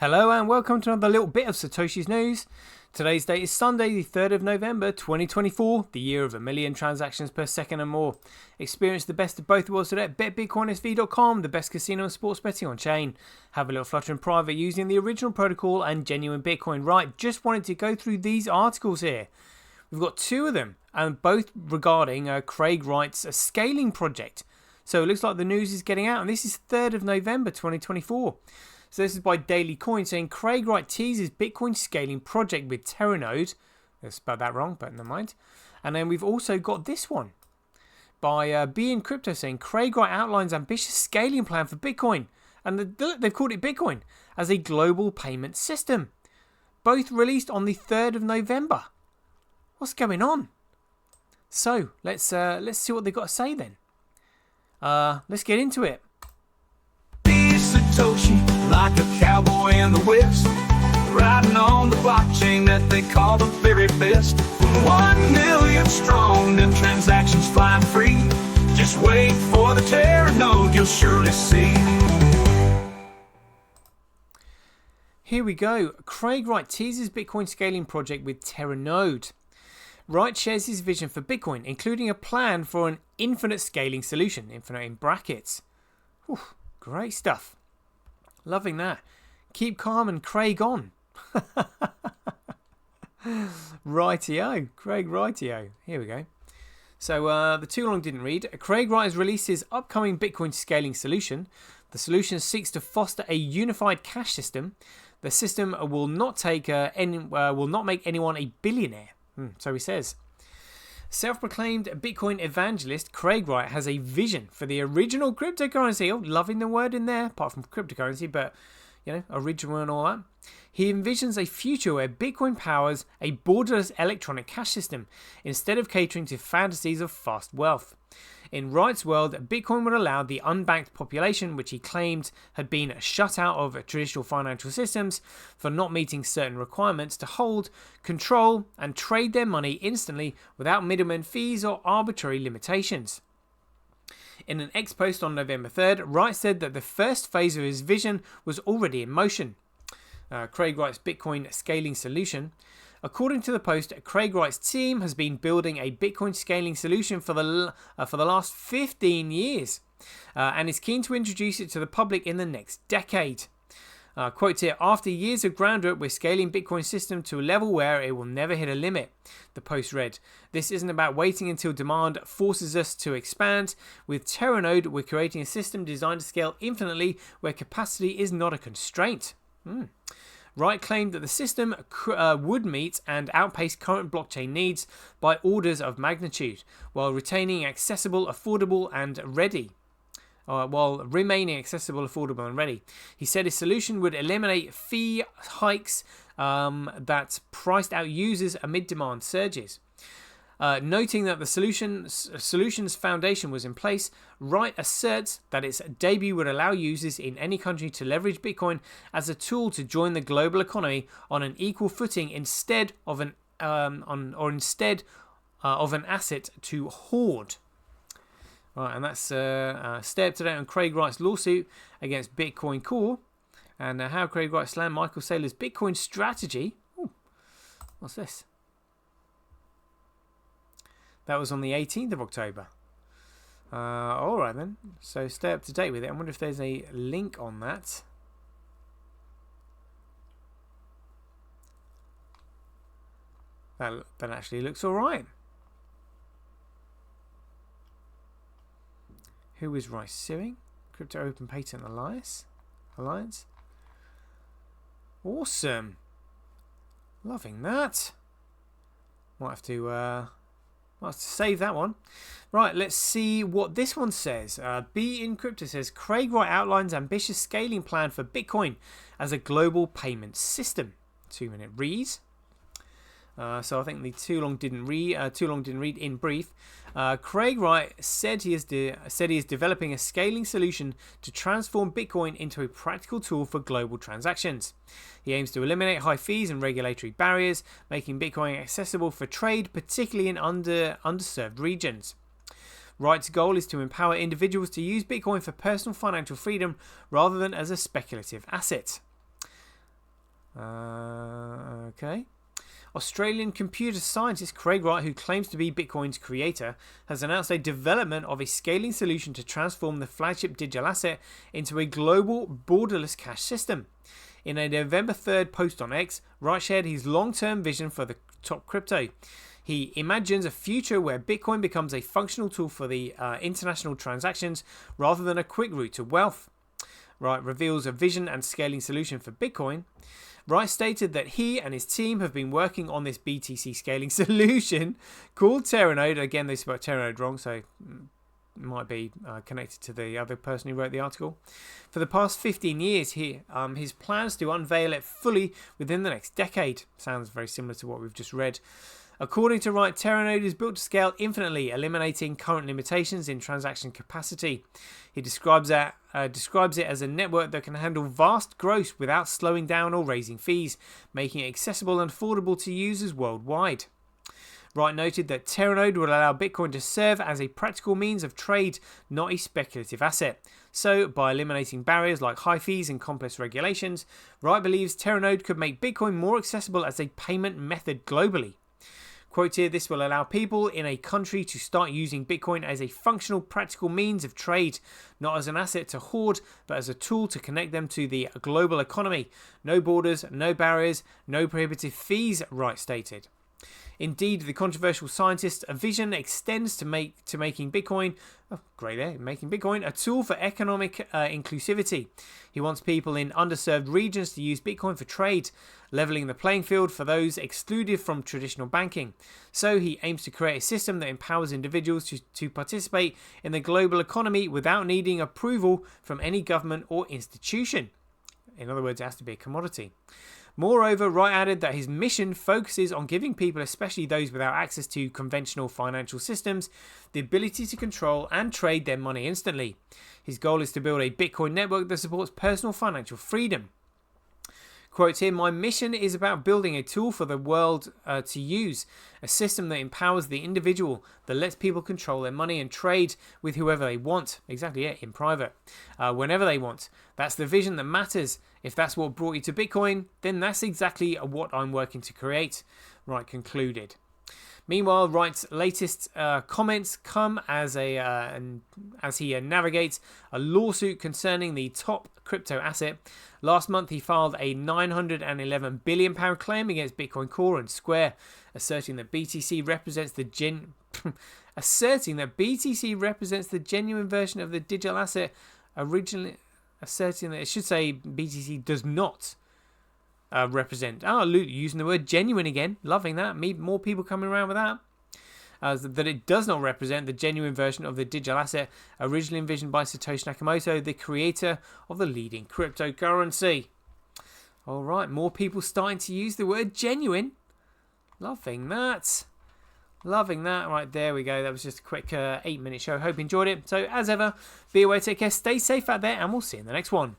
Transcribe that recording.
Hello and welcome to another little bit of Satoshi's news. Today's date is Sunday, the 3rd of November 2024, the year of 1,000,000 transactions per second and more. Experience the best of both worlds today at betbitcoinsv.com, the best casino and sports betting on chain. Have a little flutter in private using the original protocol and genuine Bitcoin. Right, just wanted to go through these articles here. We've got two of them, and both regarding Craig Wright's scaling project. So it looks like the news is getting out, and this is 3rd of November 2024. So this is by Daily Coin saying Craig Wright teases Bitcoin scaling project with TerraNode. I spelled that wrong, but never mind. And then we've also got this one by Be in Crypto saying Craig Wright outlines ambitious scaling plan for Bitcoin. And they've called it Bitcoin as a global payment system. Both released on the 3rd of November. What's going on? So let's see what they've got to say then. Let's get into it. Satoshi, like a cowboy in the West, riding on the blockchain that they call the very best. 1,000,000 strong, them transactions flying free. Just wait for the TerraNode, you'll surely see. Here we go. Craig Wright teases Bitcoin scaling project with TerraNode. Wright shares his vision for Bitcoin, including a plan for an infinite scaling solution. Infinite in brackets. Whew, great stuff. Loving that. Keep calm and Craig on. Rightio. Craig Rightio. Here we go. So the too long didn't read. Craig Wright has released his upcoming Bitcoin scaling solution. The solution seeks to foster a unified cash system. The system will not make anyone a billionaire. So he says. Self-proclaimed Bitcoin evangelist Craig Wright has a vision for the original cryptocurrency. Oh, loving the word in there, apart from cryptocurrency, but, you know, original and all that. He envisions a future where Bitcoin powers a borderless electronic cash system, instead of catering to fantasies of fast wealth. In Wright's world, Bitcoin would allow the unbanked population, which he claimed had been shut out of traditional financial systems for not meeting certain requirements, to hold, control, and trade their money instantly without minimum fees or arbitrary limitations. In an ex-post on November 3rd, Wright said that the first phase of his vision was already in motion. Craig Wright's Bitcoin scaling solution. According to the post, Craig Wright's team has been building a Bitcoin scaling solution for the last 15 years and is keen to introduce it to the public in the next decade. Quote here, after years of groundwork, we're scaling Bitcoin system to a level where it will never hit a limit. The post read, this isn't about waiting until demand forces us to expand. With TerraNode, we're creating a system designed to scale infinitely where capacity is not a constraint. Wright claimed that the system would meet and outpace current blockchain needs by orders of magnitude, while retaining accessible, affordable, and ready. He said his solution would eliminate fee hikes that priced out users amid demand surges. Noting that the solution's foundation was in place, Wright asserts that its debut would allow users in any country to leverage Bitcoin as a tool to join the global economy on an equal footing instead of an asset to hoard. Right, and that's stay up to date on Craig Wright's lawsuit against Bitcoin Core and how Craig Wright slammed Michael Saylor's Bitcoin strategy. Ooh, what's this? That was on the 18th of October. Alright then. So stay up to date with it. I wonder if there's a link on that. That actually looks alright. Who is Rice suing? Crypto Open Patent Alliance? Awesome. Loving that. Might have to save that one. Right, let's see what this one says. Be in Crypto says Craig Wright outlines ambitious scaling plan for Bitcoin as a global payment system. 2-minute read. So I think the too long didn't read in brief. Craig Wright said he is developing a scaling solution to transform Bitcoin into a practical tool for global transactions. He aims to eliminate high fees and regulatory barriers, making Bitcoin accessible for trade, particularly in underserved regions. Wright's goal is to empower individuals to use Bitcoin for personal financial freedom rather than as a speculative asset. Okay. Australian computer scientist Craig Wright, who claims to be Bitcoin's creator, has announced a development of a scaling solution to transform the flagship digital asset into a global borderless cash system. In a November 3rd post on X, Wright shared his long-term vision for the top crypto. He imagines a future where Bitcoin becomes a functional tool for the international transactions rather than a quick route to wealth. Wright reveals a vision and scaling solution for Bitcoin. Wright stated that he and his team have been working on this BTC scaling solution called TerraNode. Again, they spelled TerraNode wrong, so it might be connected to the other person who wrote the article. For the past 15 years, his plans to unveil it fully within the next decade. Sounds very similar to what we've just read. According to Wright, TerraNode is built to scale infinitely, eliminating current limitations in transaction capacity. He describes it as a network that can handle vast growth without slowing down or raising fees, making it accessible and affordable to users worldwide. Wright noted that TerraNode will allow Bitcoin to serve as a practical means of trade, not a speculative asset. So, by eliminating barriers like high fees and complex regulations, Wright believes TerraNode could make Bitcoin more accessible as a payment method globally. Quote here, this will allow people in a country to start using Bitcoin as a functional, practical means of trade, not as an asset to hoard, but as a tool to connect them to the global economy. No borders, no barriers, no prohibitive fees, Wright stated. Indeed, the controversial scientist's vision extends to making Bitcoin, making Bitcoin a tool for economic inclusivity. He wants people in underserved regions to use Bitcoin for trade, leveling the playing field for those excluded from traditional banking. So he aims to create a system that empowers individuals to participate in the global economy without needing approval from any government or institution. In other words, it has to be a commodity. Moreover, Wright added that his mission focuses on giving people, especially those without access to conventional financial systems, the ability to control and trade their money instantly. His goal is to build a Bitcoin network that supports personal financial freedom. Quote here, my mission is about building a tool for the world to use, a system that empowers the individual, that lets people control their money and trade with whoever they want. Exactly, yeah, in private, whenever they want. That's the vision that matters. If that's what brought you to Bitcoin, then that's exactly what I'm working to create. Wright concluded. Meanwhile, Wright's latest comments come as he navigates a lawsuit concerning the top crypto asset. Last month, he filed a £911 billion claim against Bitcoin Core and Square, asserting that BTC represents the genuine version of the digital asset. Originally, asserting that it should say BTC does not represent. Using the word genuine again. Loving that. More people coming around with that. That it does not represent the genuine version of the digital asset originally envisioned by Satoshi Nakamoto, the creator of the leading cryptocurrency. Alright, more people starting to use the word genuine. Loving that. Right, there we go. That was just a quick 8-minute show. Hope you enjoyed it. So, as ever, be aware, take care, stay safe out there, and we'll see you in the next one.